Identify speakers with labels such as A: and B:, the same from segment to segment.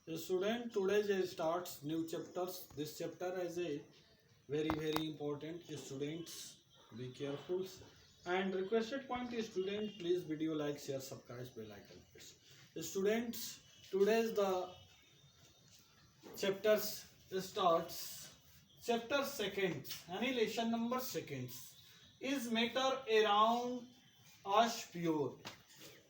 A: Student, today starts new chapters. This chapter is a very important. Students, be careful. And requested point is student, please video like, share, subscribe, bell icon. Students, today's the chapters starts. Chapter second, annihilation number second is matter around us pure.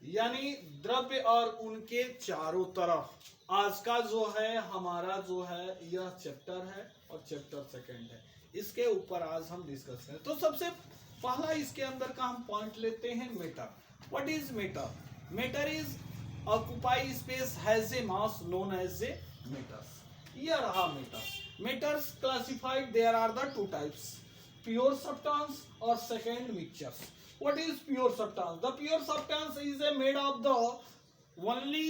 A: यानी द्रव्य और उनके चारों तरफ आज का जो है हमारा जो है यह चैप्टर है और चैप्टर सेकंड है, इसके ऊपर आज हम डिस्कस करें। तो सबसे पहला इसके अंदर का हम पॉइंट लेते हैं matter. What is matter? Matter is occupy space has a mass known as a matters. यह रहा matters. Matters classified there are the two types, pure substance और second mixtures. What is pure substance? The pure substance is made of the only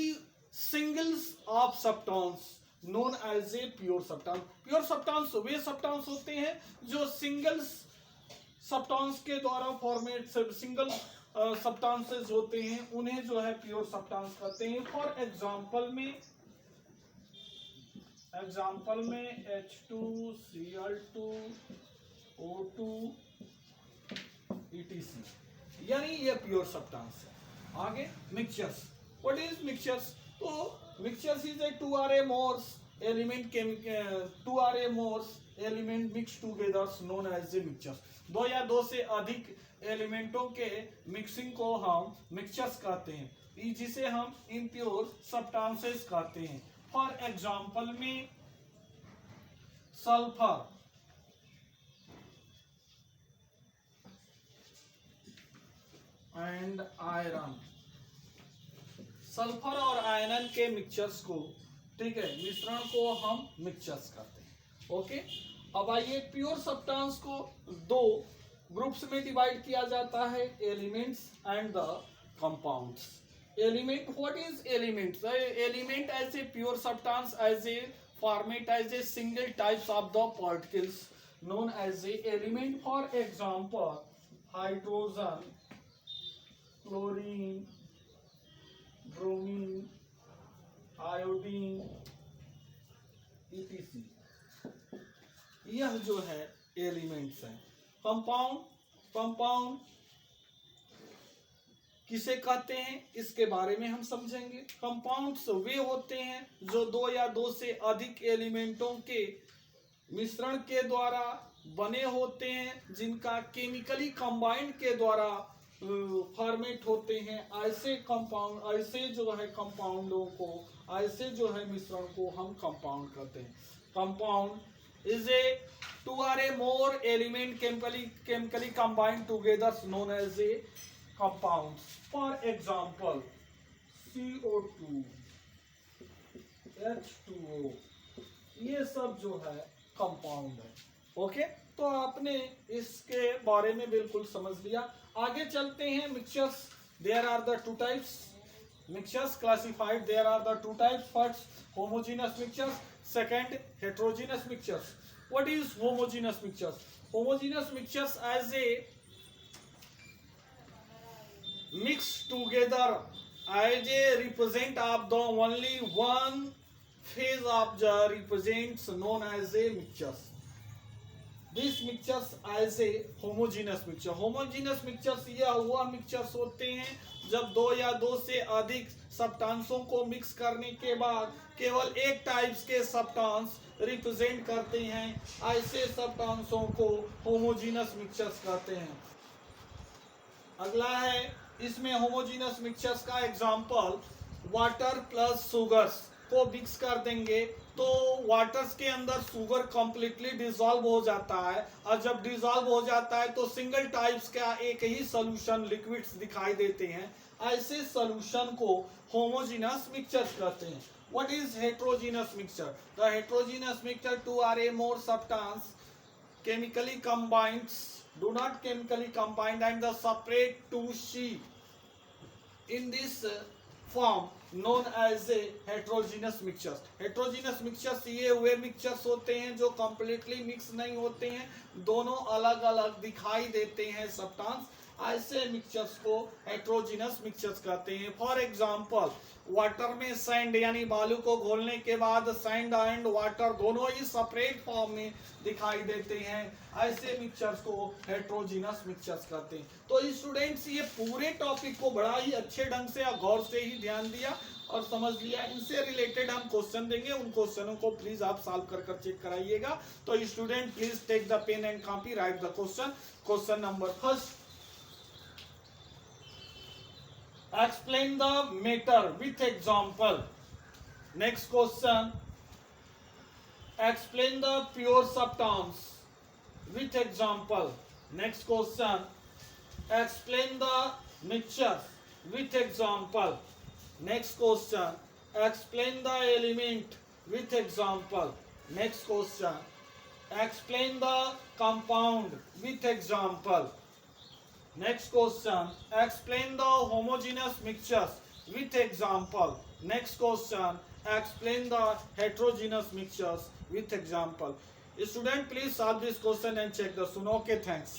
A: singles of substance known as a pure substance. Pure substance way substance होते हैं जो singles substance के द्वारा format single substances होते हैं, उन्हें जो है pure substance कहते हैं। For example में H2Cl2 O2 etc. यानी ये प्योर सब्सटेंस है। आगे मिक्सचर्स। What is mixtures? तो mixtures is a 2 mores element mix together known as a mixtures. दो या दो से अधिक एलिमेंटों के मिक्सिंग को हम मिक्सचर्स कहते हैं, जिसे हम इम्प्योर सब्सटेंसेस कहते हैं। फॉर एग्जांपल में सल्फर एंड आयरन, सल्फर और आयरन के मिक्सचर्स को, ठीक है, मिश्रण को हम मिक्सचर्स कहते हैं। ओके, अब आइए प्योर सब्सटेंस को दो ग्रुप्स में डिवाइड किया जाता है, elements and the compounds. Element, what is element? Element as a pure substance as a format as a single types of the particles known as a element. For example hydrogen, chlorine, bromine, iodine etc. यह जो है elements हैं। Compound किसे कहते हैं इसके बारे में हम समझेंगे। कंपाउंड्स वे होते हैं जो दो या दो से अधिक एलिमेंटों के मिश्रण के द्वारा बने होते हैं, जिनका केमिकली कंबाइंड के द्वारा फॉर्मेट होते हैं। ऐसे जो है कंपाउंडों को, ऐसे जो है मिश्रण को हम कंपाउंड कहते हैं। Compound is a 2 or more element chemically combined together known as a compounds. For example CO2, H2O, ये सब जो है कंपाउंड है। ओके, तो आपने इसके बारे में बिल्कुल समझ लिया। आगे चलते हैं। Mixtures, there are the two types. Mixtures classified, there are the two types. First homogeneous mixtures, second heterogeneous mixtures. What is homogeneous mixtures? Homogeneous mixtures as a mix together as a represent of the only one phase of the represents known as a mixtures. These mixtures as a homogeneous mixture. Homogeneous mixtures यह हुआ mixtures होते हैं जब दो या दो से अधिक सब्सटेंसों को मिक्स करने के बाद केवल एक टाइप्स के सब्सटेंस रिप्रेजेंट करते हैं। ऐसे सब्सटेंसों को होमोजेनस मिक्सचर्स कहते हैं। अगला है, इसमें होमोजेनस मिक्सचर्स का एग्जांपल वाटर प्लस शुगर्स को मिक्स कर देंगे तो वाटर्स के अंदर शुगर कंप्लीटली डिसॉल्व हो जाता है, और जब डिसॉल्व हो जाता है तो सिंगल टाइप्स का एक ही सॉल्यूशन लिक्विड्स दिखाई देते हैं। ऐसे सॉल्यूशन को होमोजेनस मिक्सचर्स कहते हैं। What is heterogeneous mixture? The heterogeneous mixture 2 or more substance chemically combined, do not chemically combined and the separate to sheet in this form known as a heterogeneous mixtures. heterogeneous mixtures ये हुए mixtures होते हैं जो completely mix नहीं होते हैं, दोनों अलग अलग दिखाई देते हैं सब्सटेंस। ऐसे मिक्सचर्स को हेट्रोजीनस मिक्सचर्स कहते हैं। फॉर एग्जांपल वाटर में सैंड यानी बालू को घोलने के बाद सैंड एंड वाटर दोनों ही सेपरेट फॉर्म में दिखाई देते हैं, ऐसे मिक्सचर्स को हेट्रोजीनस मिक्सचर्स कहते हैं। तो स्टूडेंट्स ये पूरे टॉपिक को बड़ा ही अच्छे ढंग से और गौर से ही ध्यान दिया और समझ लिया। इनसे रिलेटेड हम क्वेश्चन देंगे, उन क्वेश्चनों को प्लीज आप सॉल्व कर चेक कराइएगा। तो student please take the pen and copy, write the question. Question number first, explain the matter with example. Next question, explain the pure substance with example. Next question, explain the mixture with example. Next question, explain the element with example. Next question, explain the compound with example. Next question, explain the homogeneous mixtures with example. Next question, explain the heterogeneous mixtures with example. Student, please solve this question and check the. Okay, thanks.